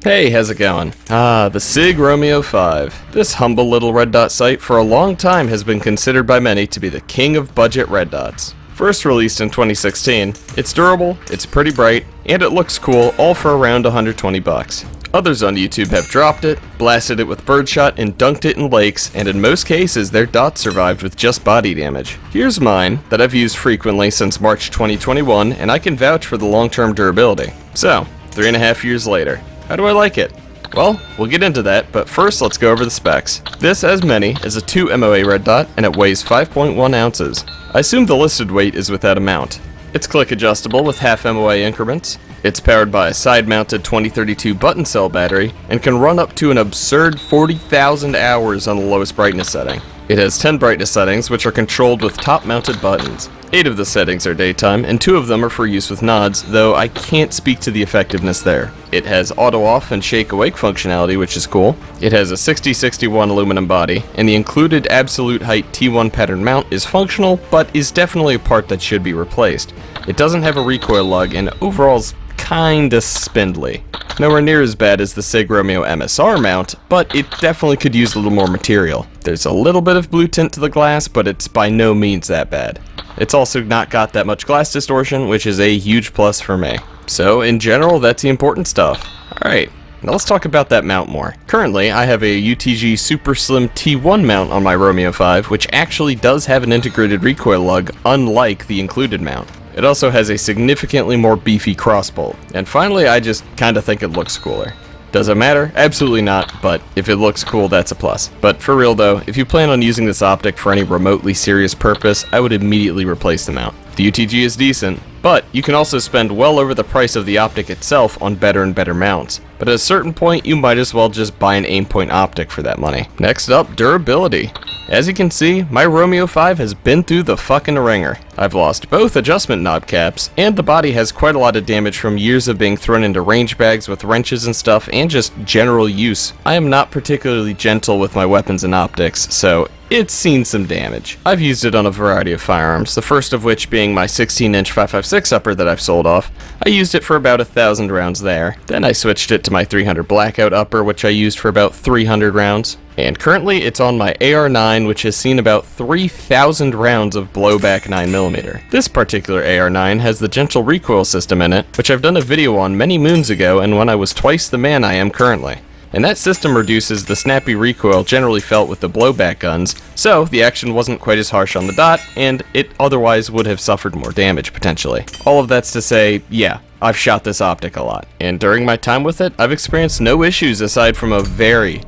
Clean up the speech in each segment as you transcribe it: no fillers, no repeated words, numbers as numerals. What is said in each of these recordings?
Hey, how's it going? The SIG Romeo 5. This humble little red dot sight for a long time has been considered by many to be the king of budget red dots. First released in 2016, it's durable, it's pretty bright, and it looks cool, all for around 120 bucks. Others on YouTube have dropped it, blasted it with birdshot, and dunked it in lakes, and in most cases their dots survived with just body damage. Here's mine, that I've used frequently since March 2021, and I can vouch for the long-term durability. So, 3.5 years later. How do I like it? Well, we'll get into that, but first let's go over the specs. This, as many, is a 2 MOA red dot, and it weighs 5.1 ounces. I assume the listed weight is without a mount. It's click adjustable with half MOA increments. It's powered by a side-mounted 2032 button cell battery, and can run up to an absurd 40,000 hours on the lowest brightness setting. It has 10 brightness settings, which are controlled with top-mounted buttons. 8 of the settings are daytime, and 2 of them are for use with nods, though I can't speak to the effectiveness there. It has auto-off and shake-awake functionality, which is cool. It has a 6061 aluminum body, and the included absolute height T1 pattern mount is functional, but is definitely a part that should be replaced. It doesn't have a recoil lug, and overall's kinda spindly. Nowhere near as bad as the SIG Romeo MSR mount, but it definitely could use a little more material. There's a little bit of blue tint to the glass, but it's by no means that bad. It's also not got that much glass distortion, which is a huge plus for me. So, in general, that's the important stuff. Alright, now let's talk about that mount more. Currently, I have a UTG Super Slim T1 mount on my Romeo 5, which actually does have an integrated recoil lug, unlike the included mount. It also has a significantly more beefy crossbolt. And finally, I just kinda think it looks cooler. Does it matter? Absolutely not, but if it looks cool, that's a plus. But for real though, if you plan on using this optic for any remotely serious purpose, I would immediately replace the mount. The UTG is decent, but you can also spend well over the price of the optic itself on better and better mounts. But at a certain point, you might as well just buy an Aimpoint optic for that money. Next up, durability. As you can see, my Romeo 5 has been through the fucking ringer. I've lost both adjustment knob caps, and the body has quite a lot of damage from years of being thrown into range bags with wrenches and stuff, and just general use. I am not particularly gentle with my weapons and optics, so it's seen some damage. I've used it on a variety of firearms, the first of which being my 16-inch 5.56 upper that I've sold off. I used it for about 1,000 rounds there. Then I switched it to my 300 blackout upper, which I used for about 300 rounds. And currently it's on my AR-9, which has seen about 3,000 rounds of blowback 9mm. This particular AR-9 has the gentle recoil system in it, which I've done a video on many moons ago and when I was twice the man I am currently. And that system reduces the snappy recoil generally felt with the blowback guns, so the action wasn't quite as harsh on the dot, and it otherwise would have suffered more damage potentially. All of that's to say, yeah, I've shot this optic a lot, and during my time with it, I've experienced no issues aside from a very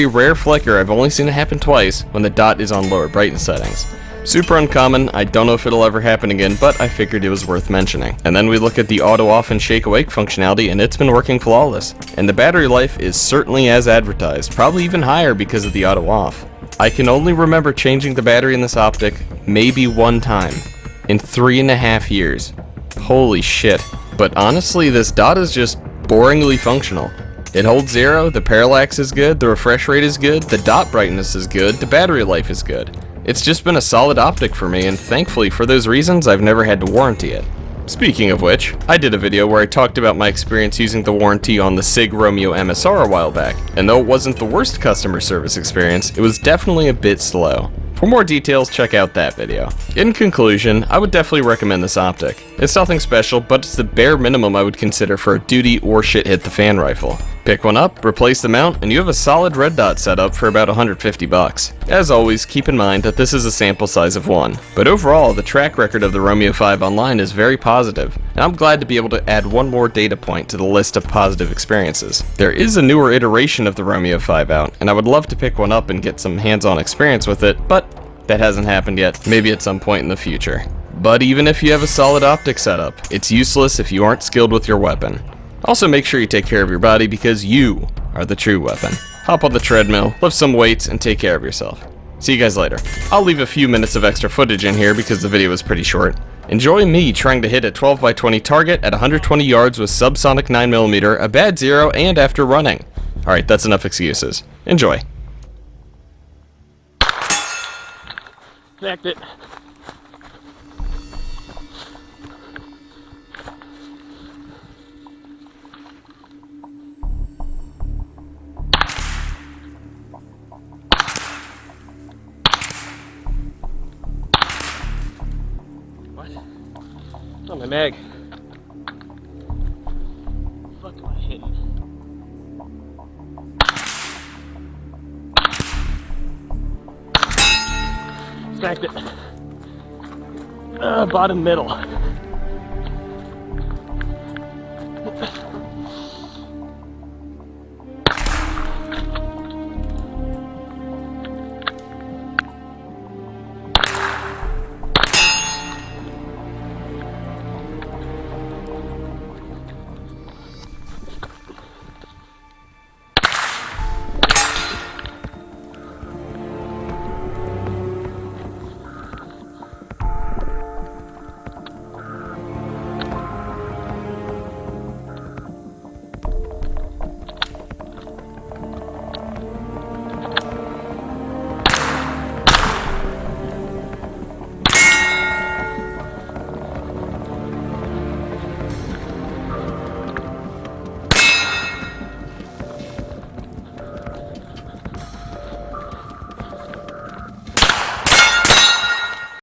rare flicker. I've only seen it happen twice when the dot is on lower brightness settings. Super uncommon, I don't know if it'll ever happen again, but I figured it was worth mentioning. And then we look at the auto-off and shake-awake functionality, and it's been working flawless. And the battery life is certainly as advertised, probably even higher because of the auto-off. I can only remember changing the battery in this optic maybe one time in 3.5 years. Holy shit. But honestly, this dot is just boringly functional. It holds zero, the parallax is good, the refresh rate is good, the dot brightness is good, the battery life is good. It's just been a solid optic for me, and thankfully for those reasons I've never had to warranty it. Speaking of which, I did a video where I talked about my experience using the warranty on the SIG Romeo MSR a while back, and though it wasn't the worst customer service experience, it was definitely a bit slow. For more details, check out that video. In conclusion, I would definitely recommend this optic. It's nothing special, but it's the bare minimum I would consider for a duty or shit hit the fan rifle. Pick one up, replace the mount, and you have a solid red dot setup for about 150 bucks. As always, keep in mind that this is a sample size of 1, but overall, the track record of the Romeo 5 online is very positive, and I'm glad to be able to add one more data point to the list of positive experiences. There is a newer iteration of the Romeo 5 out, and I would love to pick one up and get some hands-on experience with it, but that hasn't happened yet, maybe at some point in the future. But even if you have a solid optic setup, it's useless if you aren't skilled with your weapon. Also make sure you take care of your body because you are the true weapon. Hop on the treadmill, lift some weights, and take care of yourself. See you guys later. I'll leave a few minutes of extra footage in here because the video was pretty short. Enjoy me trying to hit a 12x20 target at 120 yards with subsonic 9mm, a bad zero, and after running. Alright, that's enough excuses. Enjoy. Backed it. my mag. Fuck am I hitting? Stacked it. Bottom middle.